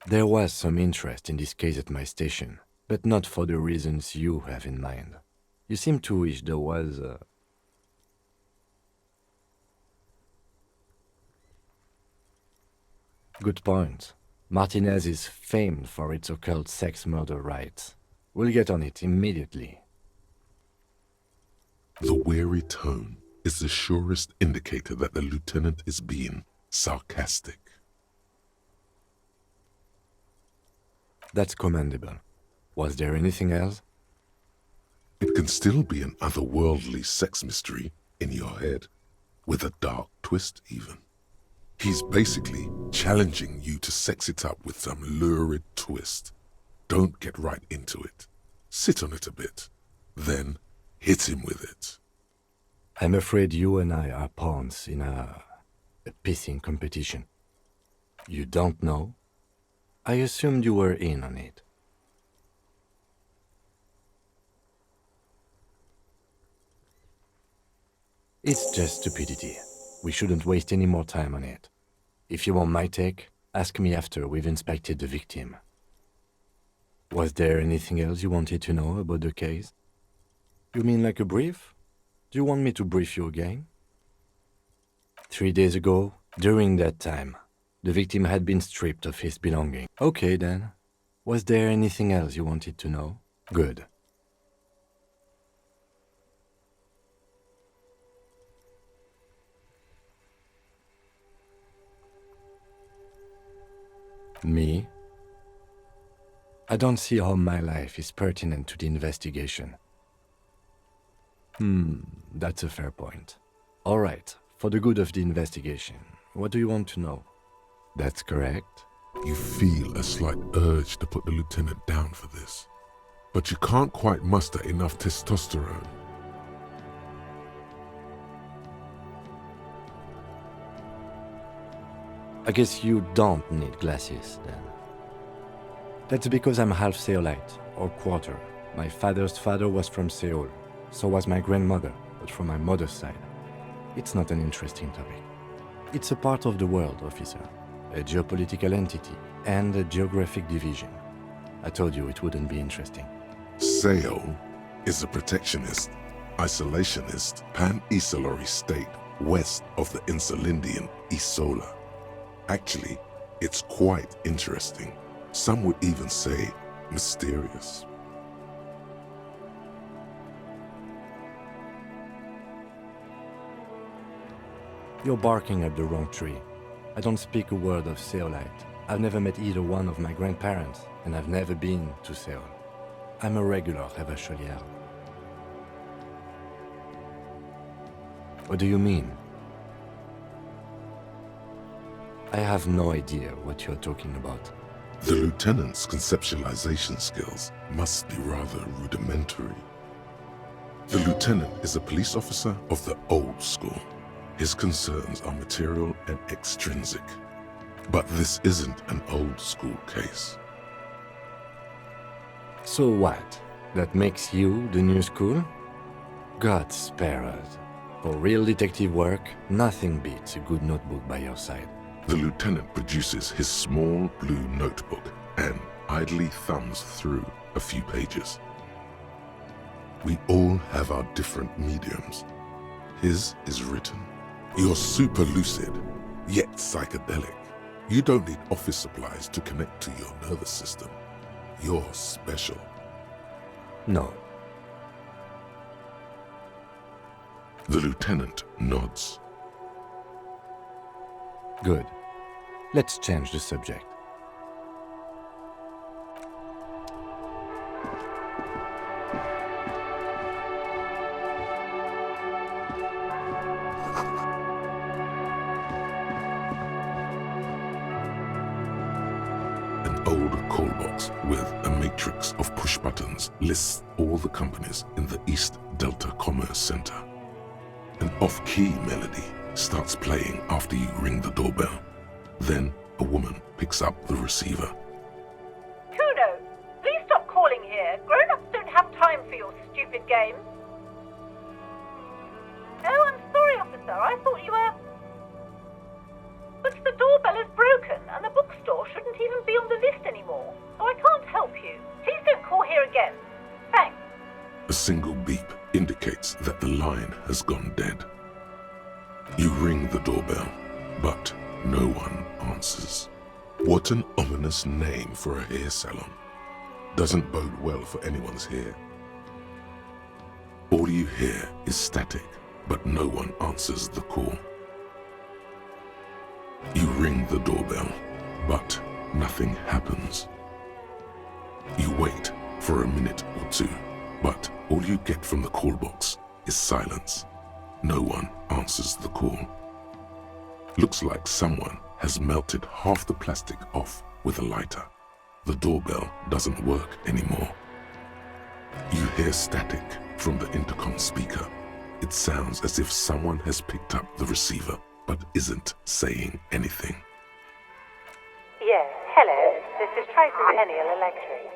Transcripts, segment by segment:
There was some interest in this case at my station, but not for the reasons you have in mind. You seem to wish there was a... Good point. Martinez is famed for its occult sex murder rites. We'll get on it immediately. The weary tone is the surest indicator that the lieutenant is being sarcastic. That's commendable. Was there anything else? It can still be an otherworldly sex mystery in your head, with a dark twist even. He's basically challenging you to sex it up with some lurid twist. Don't get right into it. Sit on it a bit, then hit him with it. I'm afraid you and I are pawns in a pissing competition. You don't know? I assumed you were in on it. It's just stupidity. We shouldn't waste any more time on it. If you want my take, ask me after we've inspected the victim. Was there anything else you wanted to know about the case? You mean like a brief? Do you want me to brief you again? 3 days ago, during that time, the victim had been stripped of his belongings. Okay then. Was there anything else you wanted to know? Good. Me? I don't see how my life is pertinent to the investigation. That's a fair point. All right, for the good of the investigation, what do you want to know? That's correct. You feel a slight urge to put the lieutenant down for this, but you can't quite muster enough testosterone. I guess you don't need glasses, then. That's because I'm half Seolite, or quarter. My father's father was from Seoul, so was my grandmother, but from my mother's side. It's not an interesting topic. It's a part of the world, officer. A geopolitical entity, and a geographic division. I told you it wouldn't be interesting. Seoul is a protectionist, isolationist, pan-Isolari state west of the Insulindian Isola. Actually, it's quite interesting. Some would even say mysterious. You're barking at the wrong tree. I don't speak a word of Seolite. I've never met either one of my grandparents, and I've never been to Seoul. I'm a regular Revacholière. What do you mean? I have no idea what you're talking about. The lieutenant's conceptualization skills must be rather rudimentary. The lieutenant is a police officer of the old school. His concerns are material and extrinsic. But this isn't an old school case. So what? That makes you the new school? God spare us. For real detective work, nothing beats a good notebook by your side. The lieutenant produces his small blue notebook and idly thumbs through a few pages. We all have our different mediums. His is written. You're super lucid, yet psychedelic. You don't need office supplies to connect to your nervous system. You're special. No. The lieutenant nods. Good. Let's change the subject. An old call box with a matrix of push buttons lists all the companies in the East Delta Commerce Center. An off-key melody starts playing after you ring the doorbell. Then a woman picks up the receiver. Kuno, please stop calling here. Grown-ups don't have time for your stupid games. Oh, I'm sorry, officer. I thought you were... But the doorbell is broken, and the bookstore shouldn't even be on the list single beep indicates that the line has gone dead. You ring the doorbell, but no one answers. What an ominous name for a hair salon. Doesn't bode well for anyone's hair. All you hear is static, but no one answers the call. You ring the doorbell, but nothing happens. You wait for a minute or two, but all you get from the call box is silence. No one answers the call. Looks like someone has melted half the plastic off with a lighter. The doorbell doesn't work anymore. You hear static from the intercom speaker. It sounds as if someone has picked up the receiver but isn't saying anything. Yes, hello. This is Tracy Peniel Electric.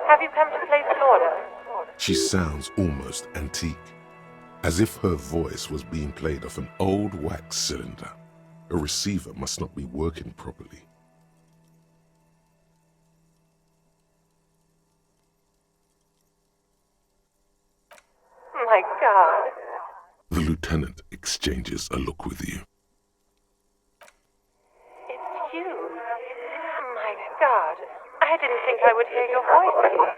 Have you come to place an order? She sounds almost antique, as if her voice was being played off an old wax cylinder. A receiver must not be working properly. My God. The lieutenant exchanges a look with you. It's you. My God. I didn't think I would hear your voice.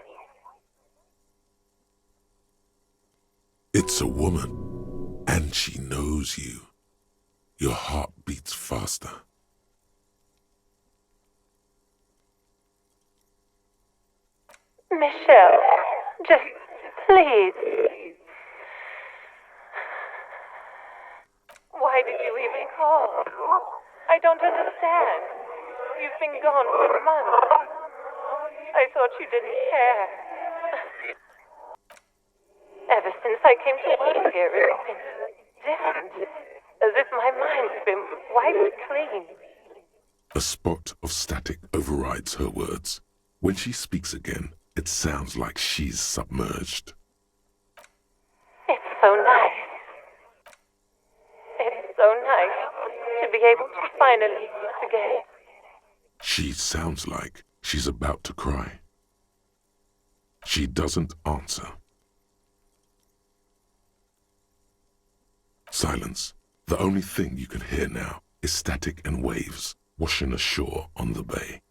It's a woman, and she knows you. Your heart beats faster. Michelle, just please. Why did you even call? I don't understand. You've been gone for months. I thought you didn't care. Ever since I came to work here, it's been different. As if my mind's been wiped clean. A spot of static overrides her words. When she speaks again, it sounds like she's submerged. It's so nice. It's so nice to be able to finally meet again. She sounds like she's about to cry. She doesn't answer. Silence. The only thing you can hear now is static and waves washing ashore on the bay.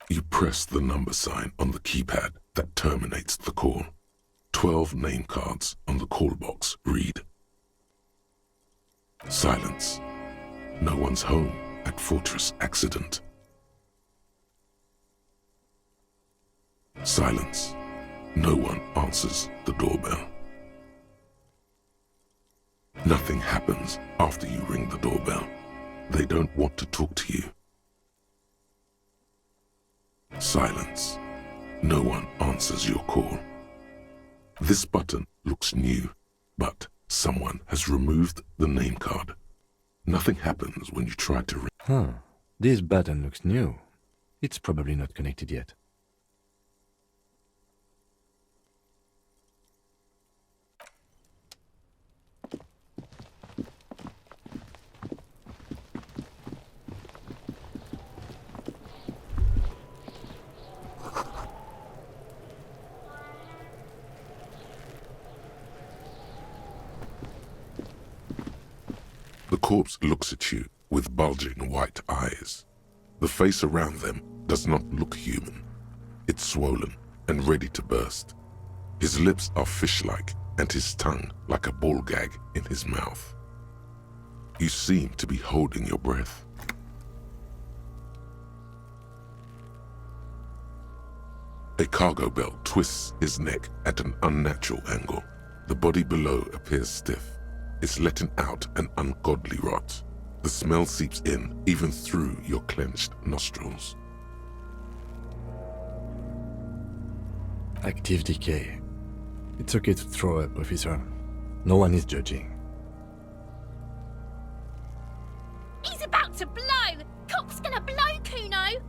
You press the number sign on the keypad that terminates the call. 12 name cards on the call box read. Silence. No one's home at Fortress Accident. Silence. No one answers the doorbell. Nothing happens after you ring the doorbell. They don't want to talk to you. Silence. No one answers your call. This button looks new, but someone has removed the name card. Nothing happens when you try to ring. Huh. This button looks new. It's probably not connected yet. The corpse looks at you with bulging white eyes. The face around them does not look human. It's swollen and ready to burst. His lips are fish-like and his tongue like a ball gag in his mouth. You seem to be holding your breath. A cargo belt twists his neck at an unnatural angle. The body below appears stiff. It's letting out an ungodly rot. The smell seeps in even through your clenched nostrils. Active decay. It's okay to throw up, officer. No one is judging. He's about to blow! Cock's gonna blow, Kuno!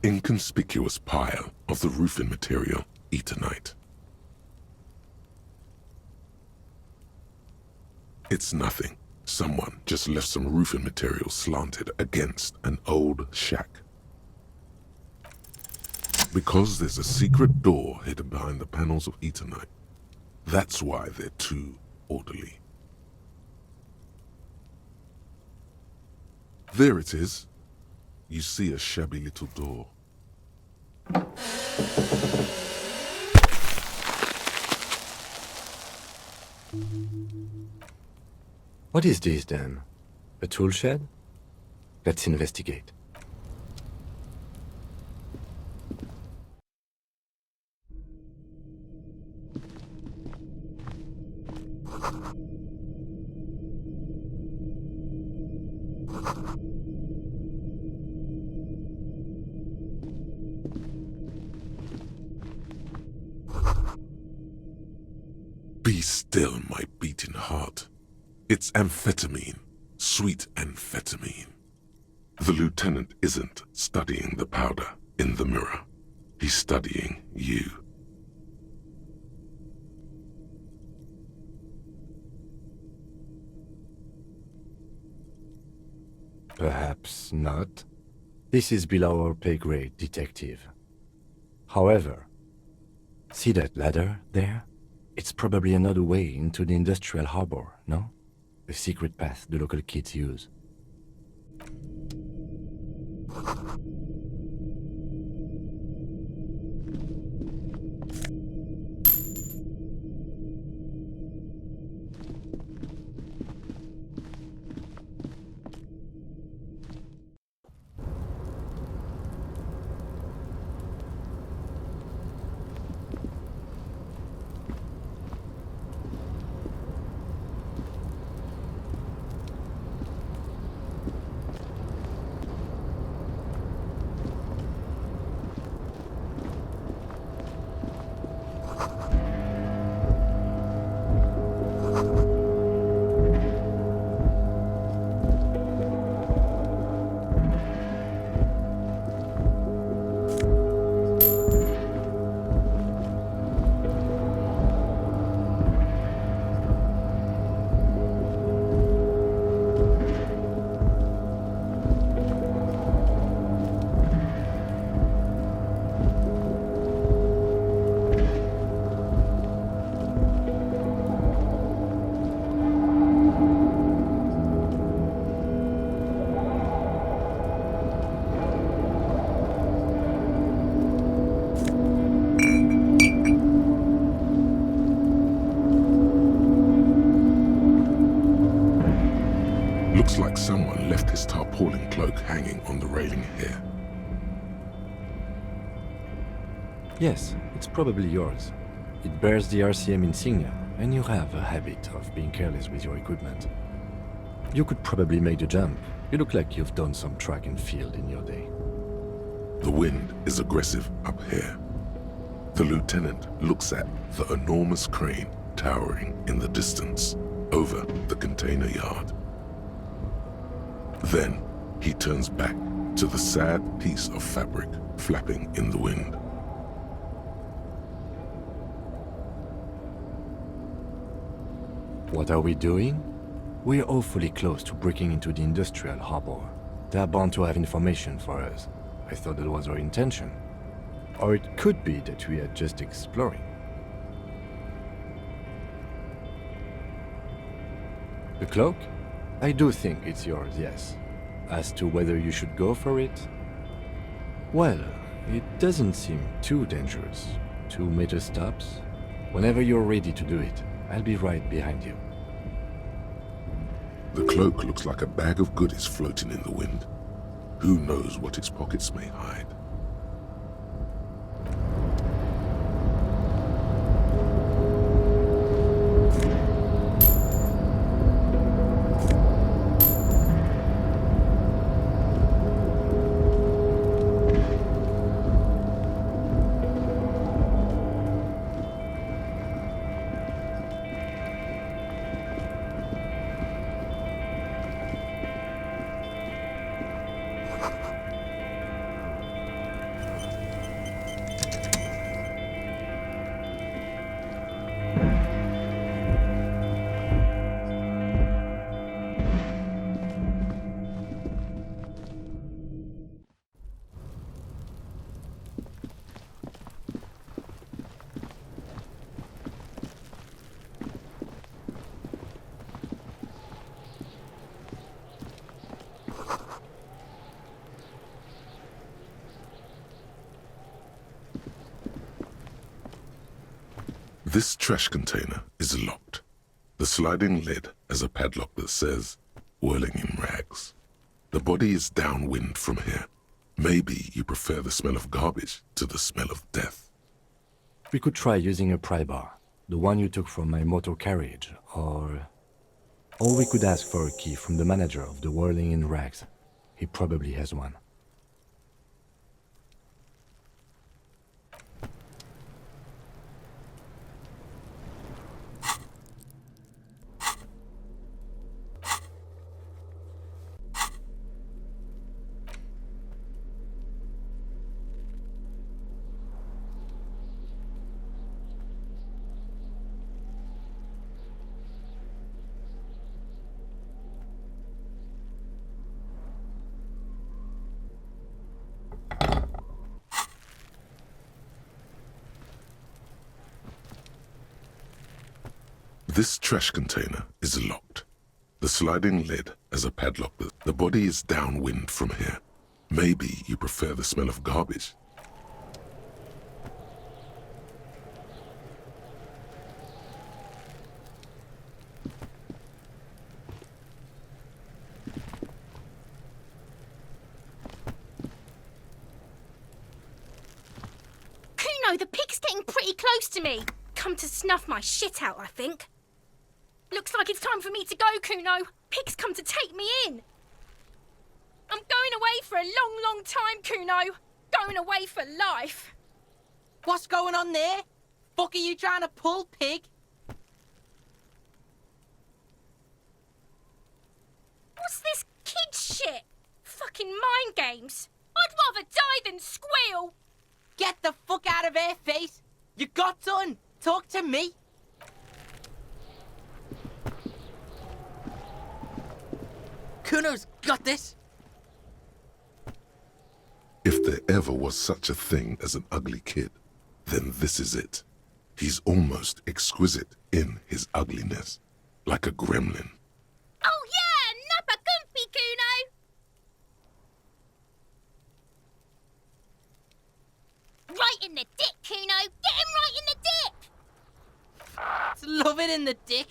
inconspicuous pile of the roofing material Eternite. It's nothing. Someone just left some roofing material slanted against an old shack. Because there's a secret door hidden behind the panels of Eternite. That's why they're too orderly. There it is. You see a shabby little door. What is this then? A tool shed? Let's investigate. Be still, my beating heart. It's amphetamine, sweet amphetamine. The lieutenant isn't studying the powder in the mirror. He's studying you. Perhaps not. This is below our pay grade, detective. However, see that ladder there? It's probably another way into the industrial harbor, no? A secret path the local kids use. Looks like someone left his tarpaulin cloak hanging on the railing here. Yes, it's probably yours. It bears the RCM insignia, and you have a habit of being careless with your equipment. You could probably make the jump. You look like you've done some track and field in your day. The wind is aggressive up here. The lieutenant looks at the enormous crane towering in the distance over the container yard. Then he turns back to the sad piece of fabric flapping in the wind. What are we doing? We're awfully close to breaking into the industrial harbor. They're bound to have information for us. I thought that was our intention. Or it could be that we are just exploring. The cloak? I do think it's yours, yes. As to whether you should go for it? Well, it doesn't seem too dangerous. 2 meter stops. Whenever you're ready to do it, I'll be right behind you. The cloak looks like a bag of goodies floating in the wind. Who knows what its pockets may hide? This trash container is locked. The sliding lid has a padlock that says, whirling in rags. The body is downwind from here. Maybe you prefer the smell of garbage to the smell of death. We could try using a pry bar, the one you took from my motor carriage, or we could ask for a key from the manager of the Whirling in Rags. He probably has one. This trash container is locked. The sliding lid has a padlock that the body is downwind from here. Maybe you prefer the smell of garbage. Kuno, the pig's getting pretty close to me. Come to snuff my shit out, I think. Looks like it's time for me to go, Kuno. Pig's come to take me in. I'm going away for a long, long time, Kuno. Going away for life. What's going on there? Fuck are you trying to pull, pig? What's this kid shit? Fucking mind games. I'd rather die than squeal. Get the fuck out of here, face. You got done. Talk to me. Kuno's got this. If there ever was such a thing as an ugly kid, then this is it. He's almost exquisite in his ugliness, like a gremlin. Oh yeah, nappa gumpy, Kuno. Right in the dick, Kuno. Get him right in the dick. Love it in the dick.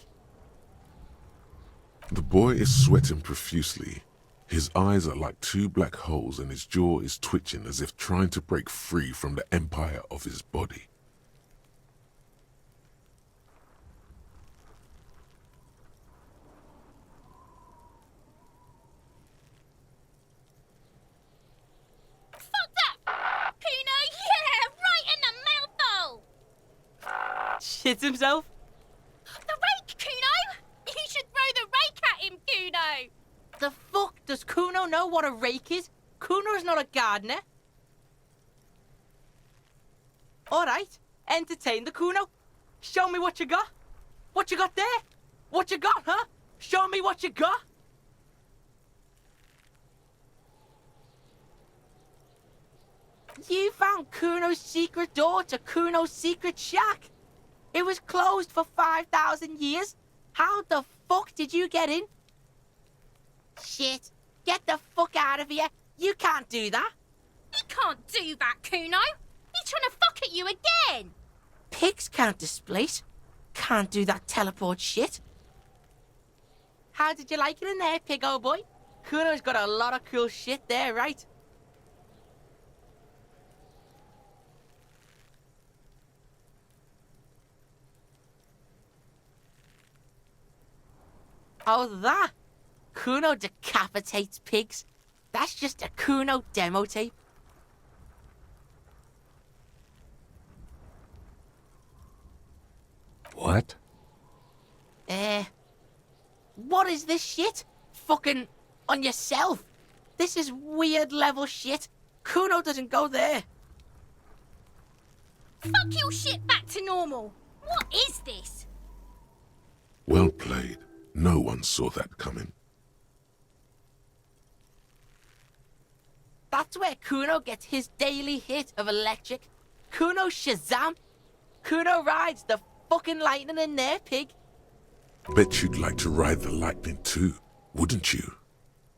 The boy is sweating profusely. His eyes are like two black holes and his jaw is twitching as if trying to break free from the empire of his body. Fuck that, Kuno. Yeah, right in the mouthhole. Shits himself. The rake, Kuno. You should throw the rake at him, Kuno. The fuck? Does Kuno know what a rake is? Kuno's not a gardener. Alright, entertain the Kuno. Show me what you got. What you got there? What you got, huh? Show me what you got. You found Kuno's secret door to Kuno's secret shack. It was closed for 5,000 years. How the fuck did you get in? Shit. Get the fuck out of here. You can't do that. He can't do that, Kuno. He's trying to fuck at you again. Pigs can't displace. Can't do that teleport shit. How did you like it in there, pig old boy? Kuno's got a lot of cool shit there, right? Oh, that? Kuno decapitates pigs. That's just a Kuno demo tape. What? What is this shit? Fucking on yourself. This is weird level shit. Kuno doesn't go there. Fuck your shit back to normal. What is this? Well played. No one saw that coming. That's where Kuno gets his daily hit of electric. Kuno Shazam. Kuno rides the fucking lightning in there, pig. Bet you'd like to ride the lightning too, wouldn't you?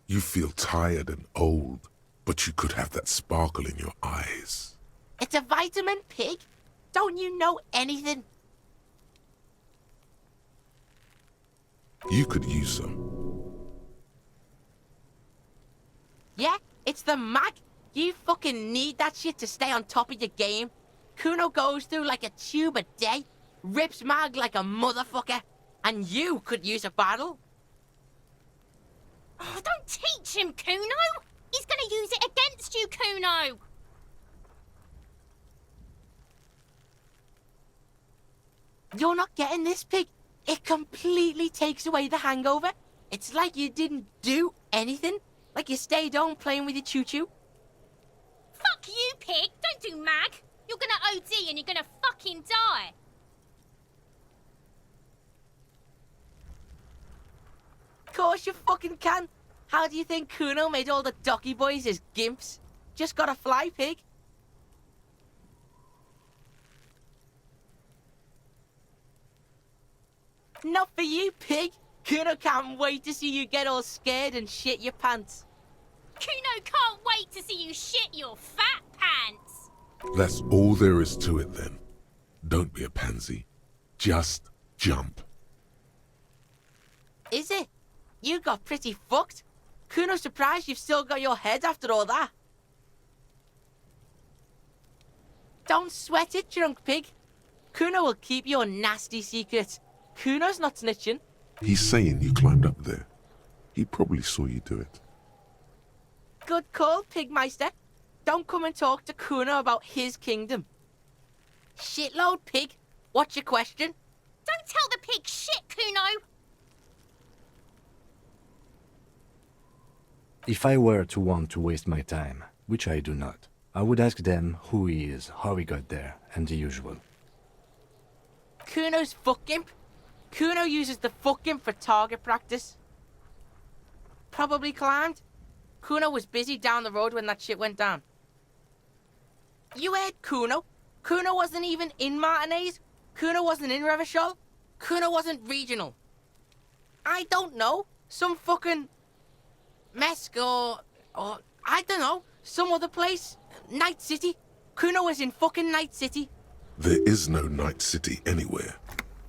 You feel tired and old, but you could have that sparkle in your eyes. It's a vitamin, pig. Don't you know anything? You could use some. Yeah, it's the mag. You fucking need that shit to stay on top of your game. Kuno goes through like a tube a day, rips mag like a motherfucker, and you could use a battle. Oh, don't teach him, Kuno! He's gonna use it against you, Kuno! You're not getting this, Pig. It completely takes away the hangover. It's like you didn't do anything. Like you stayed home playing with your choo-choo. Fuck you, Pig! Don't do mag! You're gonna OD and you're gonna fucking die! Course you fucking can. How do you think Kuno made all the docky boys his gimps? Just gotta fly, Pig. Not for you, Pig. Kuno can't wait to see you get all scared and shit your pants. Kuno can't wait to see you shit your fat pants! That's all there is to it then. Don't be a pansy. Just jump. Is it? You got pretty fucked. Kuno's surprised you've still got your head after all that. Don't sweat it, drunk pig. Kuno will keep your nasty secret. Kuno's not snitching. He's saying you climbed up there. He probably saw you do it. Good call, Pigmeister. Don't come and talk to Kuno about his kingdom. Shitload, pig. What's your question? Don't tell the pig shit, Kuno! If I were to want to waste my time, which I do not, I would ask them who he is, how he got there, and the usual. Kuno's fuck gimp. Kuno uses the fuck gimp for target practice. Probably climbed. Kuno was busy down the road when that shit went down. You heard Kuno. Kuno wasn't even in Martinez. Kuno wasn't in Revachol. Kuno wasn't regional. I don't know. Some fucking Mesk or I don't know. Some other place. Night City. Kuno was in fucking Night City. There is no Night City anywhere.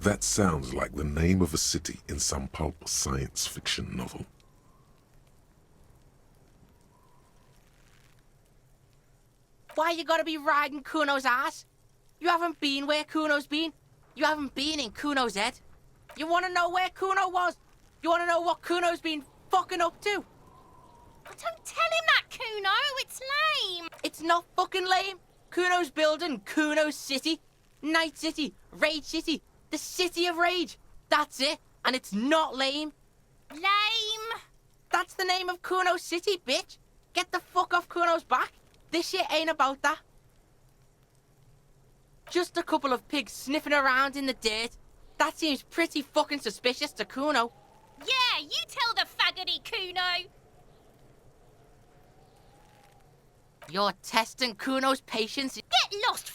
That sounds like the name of a city in some pulp science fiction novel. Why you gotta be riding Kuno's ass? You haven't been where Kuno's been. You haven't been in Kuno's head. You wanna know where Kuno was? You wanna know what Kuno's been fucking up to? Oh, don't tell him that, Kuno! It's lame! It's not fucking lame. Kuno's building Kuno's city. Night City. Rage City. The City of Rage. That's it. And it's not lame. Lame! That's the name of Kuno's city, bitch. Get the fuck off Kuno's back. This shit ain't about that. Just a couple of pigs sniffing around in the dirt. That seems pretty fucking suspicious to Kuno. Yeah, you tell the faggoty, Kuno! You're testing Kuno's patience. Get lost,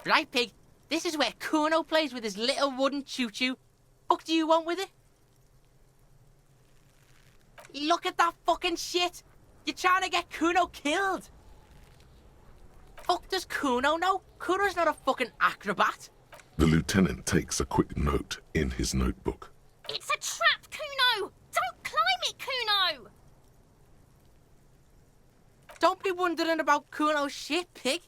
Right, pig. This is where Kuno plays with his little wooden choo-choo. Fuck do you want with it? Look at that fucking shit. You're trying to get Kuno killed. Fuck does Kuno know? Kuno's not a fucking acrobat. The lieutenant takes a quick note in his notebook. It's a trap, Kuno! Don't climb it, Kuno! Don't be wondering about Kuno's shit, pig.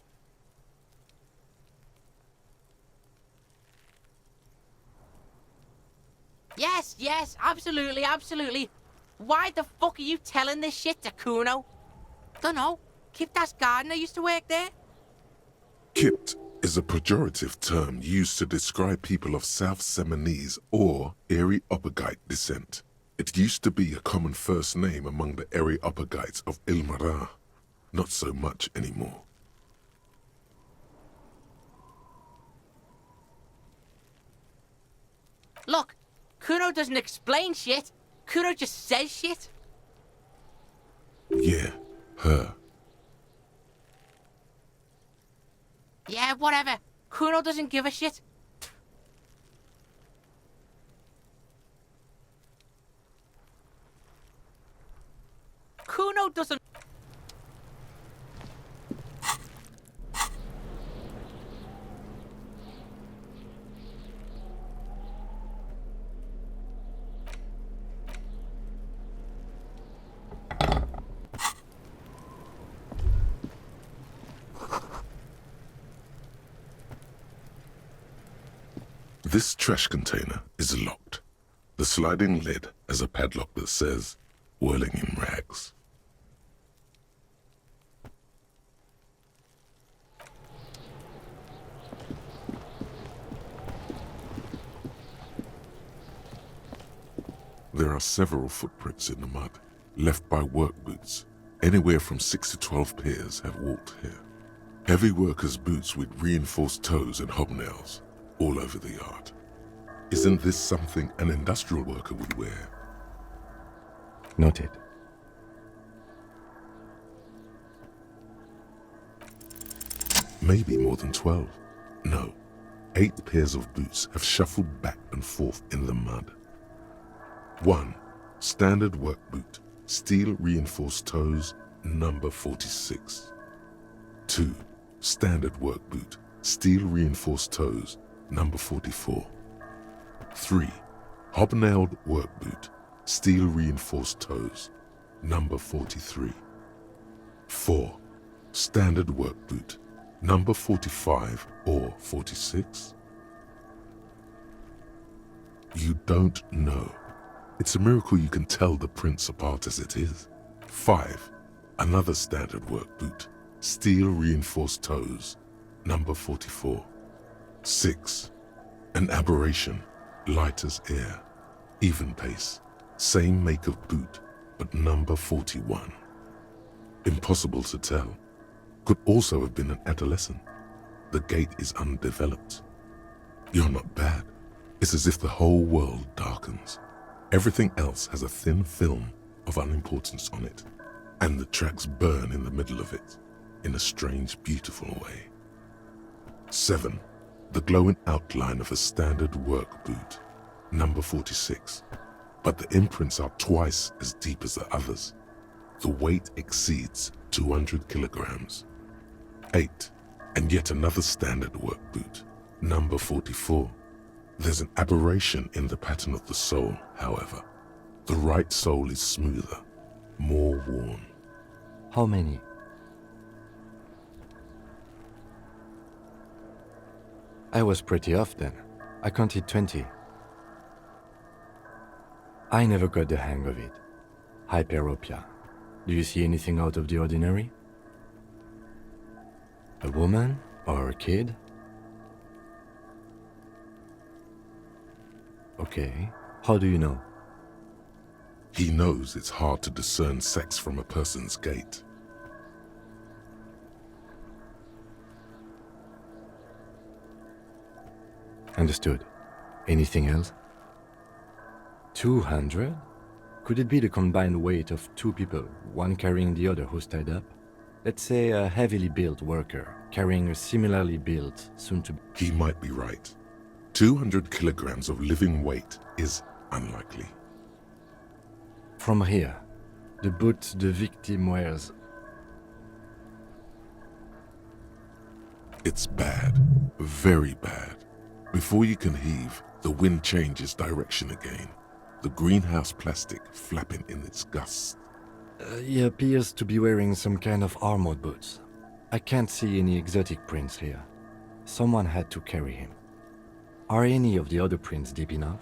Yes, absolutely. Why the fuck are you telling this shit to Kuno? Dunno. Kiptas gardener used to work there. Kipt is a pejorative term used to describe people of South Seminese or Areopagite descent. It used to be a common first name among the Areopagites of Ilmara. Not so much anymore. Look, Kuno doesn't explain shit. Kuno just says shit. Yeah, her. Yeah, whatever. Kuno doesn't give a shit. Kuno doesn't... This trash container is locked. The sliding lid has a padlock that says, "Whirling in rags." There are several footprints in the mud, left by work boots. Anywhere from 6 to 12 pairs have walked here. Heavy workers' boots with reinforced toes and hobnails all over the yard. Isn't this something an industrial worker would wear? Noted. Maybe more than 12. No, 8 pairs of boots have shuffled back and forth in the mud. 1. Standard work boot, steel reinforced toes, number 46. 2. Standard work boot, steel reinforced toes, number 44. 3. Hobnailed work boot, steel reinforced toes, number 43. 4. Standard work boot, number 45 or 46. You don't know. It's a miracle you can tell the prints apart as it is. 5. Another standard work boot, steel reinforced toes, number 44. 6. An aberration, light as air, even pace, same make of boot, but number 41. Impossible to tell. Could also have been an adolescent. The gait is undeveloped. You're not bad. It's as if the whole world darkens. Everything else has a thin film of unimportance on it, and the tracks burn in the middle of it, in a strange, beautiful way. 7. The glowing outline of a standard work boot, number 46, but the imprints are twice as deep as the others. The weight exceeds 200 kilograms. 8. And yet another standard work boot, number 44. There's an aberration in the pattern of the sole, however. The right sole is smoother, more worn. How many? I was pretty off then. I counted 20. I never got the hang of it. Hyperopia. Do you see anything out of the ordinary? A woman or a kid? Okay. How do you know? He knows it's hard to discern sex from a person's gait. Understood. Anything else? 200? Could it be the combined weight of 2 people, one carrying the other who's tied up? Let's say a heavily built worker carrying a similarly built, soon to... He might be right. 200 kilograms of living weight is unlikely. From here, the boot the victim wears. It's bad. Very bad. Before you can heave, the wind changes direction again. The greenhouse plastic flapping in its gusts. He appears to be wearing some kind of armored boots. I can't see any exotic prints here. Someone had to carry him. Are any of the other prints deep enough?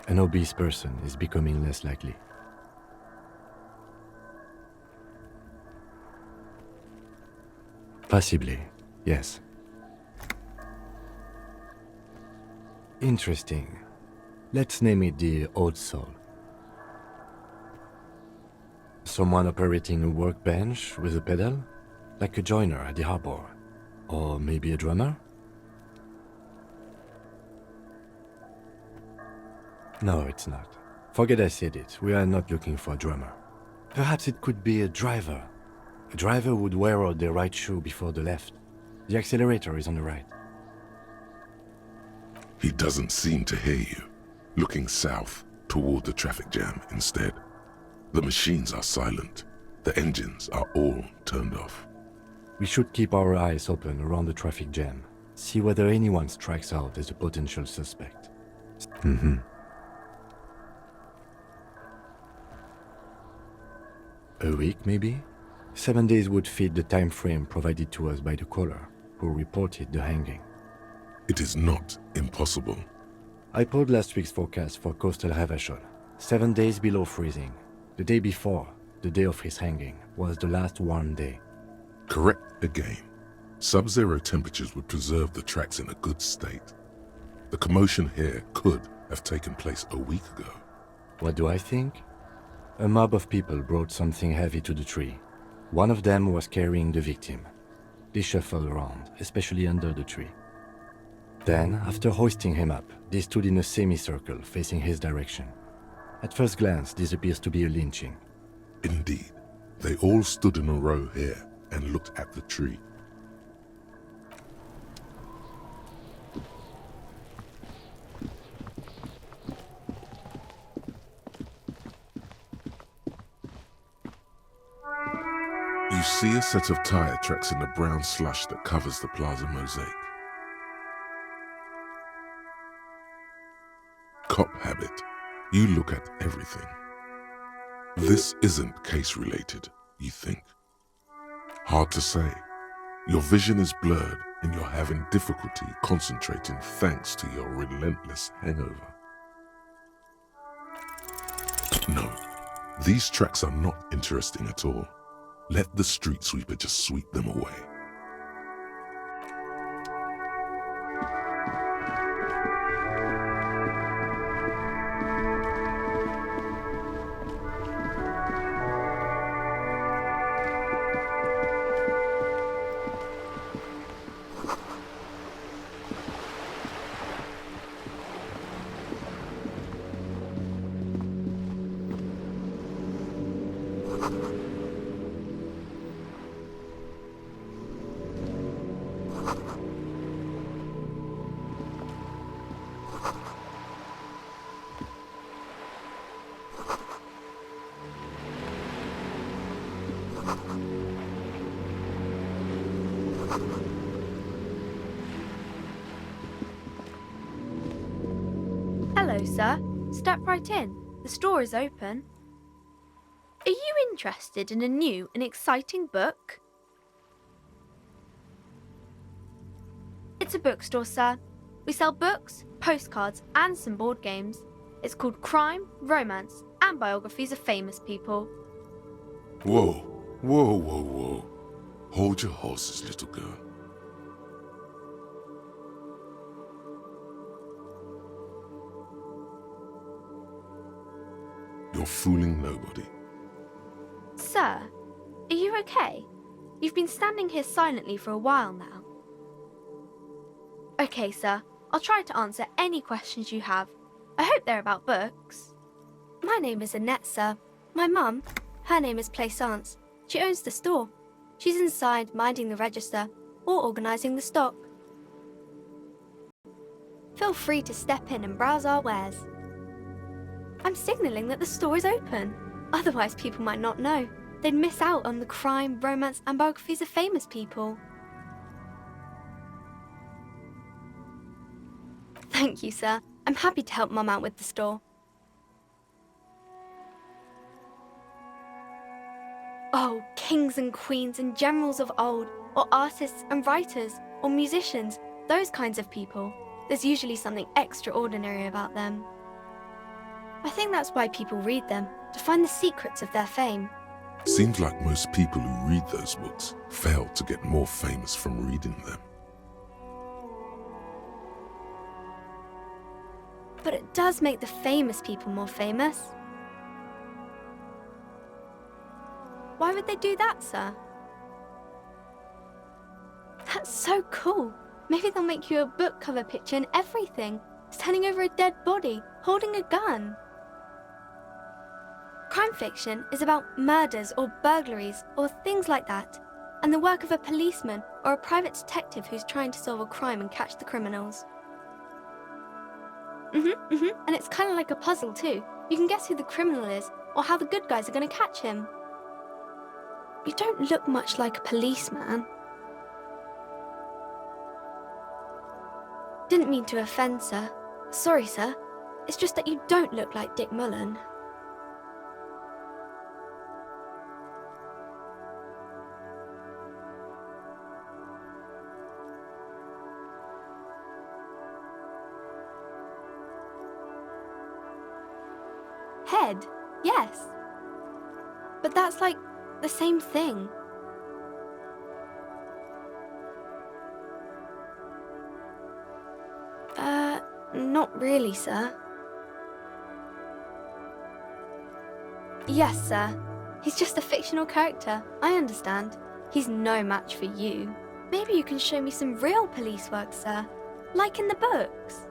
An obese person is becoming less likely. Possibly, yes. Interesting. Let's name it the old soul. Someone operating a workbench with a pedal? Like a joiner at the harbor. Or maybe a drummer? No, it's not. Forget I said it. We are not looking for a drummer. Perhaps it could be a driver. A driver would wear out the right shoe before the left. The accelerator is on the right. He doesn't seem to hear you, looking south toward the traffic jam instead. The machines are silent. The engines are all turned off. We should keep our eyes open around the traffic jam. See whether anyone strikes out as a potential suspect. A week, maybe? 7 days would fit the time frame provided to us by the caller, who reported the hanging. It is not impossible. I pulled last week's forecast for coastal Havashol. 7 days below freezing. The day before, the day of his hanging, was the last warm day. Correct again. Sub-zero temperatures would preserve the tracks in a good state. The commotion here could have taken place a week ago. What do I think? A mob of people brought something heavy to the tree. One of them was carrying the victim. They shuffled around, especially under the tree. Then, after hoisting him up, they stood in a semicircle facing his direction. At first glance, this appears to be a lynching. Indeed, they all stood in a row here and looked at the tree. You see a set of tire tracks in the brown slush that covers the plaza mosaic. Cop habit. You look at everything. This isn't case-related, you think. Hard to say. Your vision is blurred and you're having difficulty concentrating thanks to your relentless hangover. No, these tracks are not interesting at all. Let the street sweeper just sweep them away. Hello, sir. Step right in. The store is open. Are you interested in a new and exciting book? It's a bookstore, sir. We sell books, postcards, and some board games. It's called Crime, Romance, and Biographies of Famous People. Whoa, whoa, whoa, whoa. Hold your horses, little girl. You're fooling nobody. Sir, are you okay? You've been standing here silently for a while now. Okay, sir. I'll try to answer any questions you have. I hope they're about books. My name is Annette, sir. My mum, her name is Plaisance. She owns the store. She's inside minding the register or organising the stock. Feel free to step in and browse our wares. I'm signalling that the store is open. Otherwise, people might not know. They'd miss out on the crime, romance, and biographies of famous people. Thank you, sir. I'm happy to help Mum out with the store. Oh, kings and queens and generals of old, or artists and writers, or musicians, those kinds of people. There's usually something extraordinary about them. I think that's why people read them, to find the secrets of their fame. Seems like most people who read those books fail to get more famous from reading them. But it does make the famous people more famous. Why would they do that, sir? That's so cool. Maybe they'll make you a book cover picture and everything, standing over a dead body, holding a gun. Crime fiction is about murders or burglaries or things like that, and the work of a policeman or a private detective who's trying to solve a crime and catch the criminals. And it's kind of like a puzzle too. You can guess who the criminal is or how the good guys are going to catch him. You don't look much like a policeman. Didn't mean to offend, sir. Sorry, sir. It's just that you don't look like Dick Mullen. Head, yes. But that's like the same thing. Not really, sir. Yes, sir. He's just a fictional character. I understand. He's no match for you. Maybe you can show me some real police work, sir. Like in the books.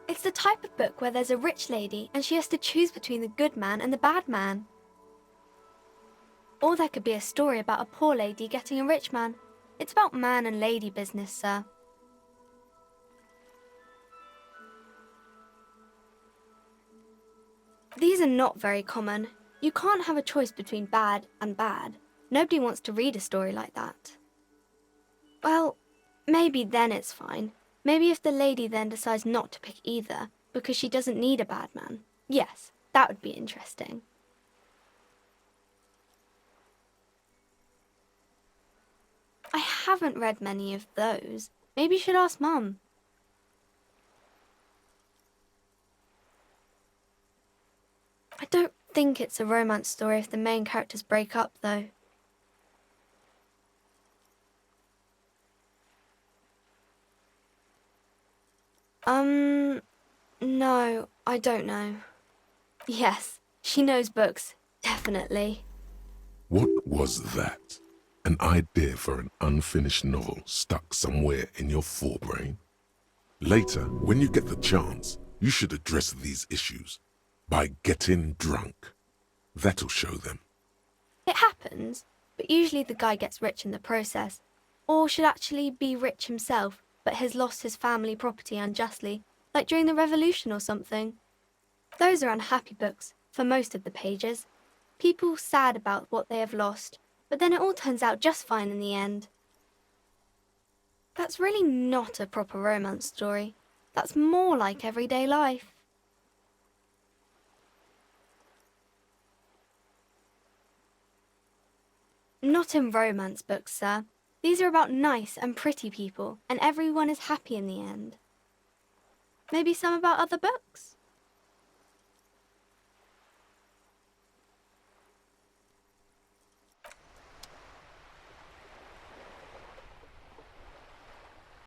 It's the type of book where there's a rich lady and she has to choose between the good man and the bad man. Or there could be a story about a poor lady getting a rich man. It's about man and lady business, sir. These are not very common. You can't have a choice between bad and bad. Nobody wants to read a story like that. Well, maybe then it's fine. Maybe if the lady then decides not to pick either, because she doesn't need a bad man. Yes, that would be interesting. I haven't read many of those. Maybe you should ask Mum. I don't think it's a romance story if the main characters break up, though. No, I don't know. Yes, she knows books, definitely. What was that? An idea for an unfinished novel stuck somewhere in your forebrain? Later, when you get the chance, you should address these issues by getting drunk. That'll show them. It happens, but usually the guy gets rich in the process. Or should actually be rich himself, but has lost his family property unjustly, like during the revolution or something. Those are unhappy books, for most of the pages. People sad about what they have lost, but then it all turns out just fine in the end. That's really not a proper romance story. That's more like everyday life. Not in romance books, sir. These are about nice and pretty people, and everyone is happy in the end. Maybe some about other books?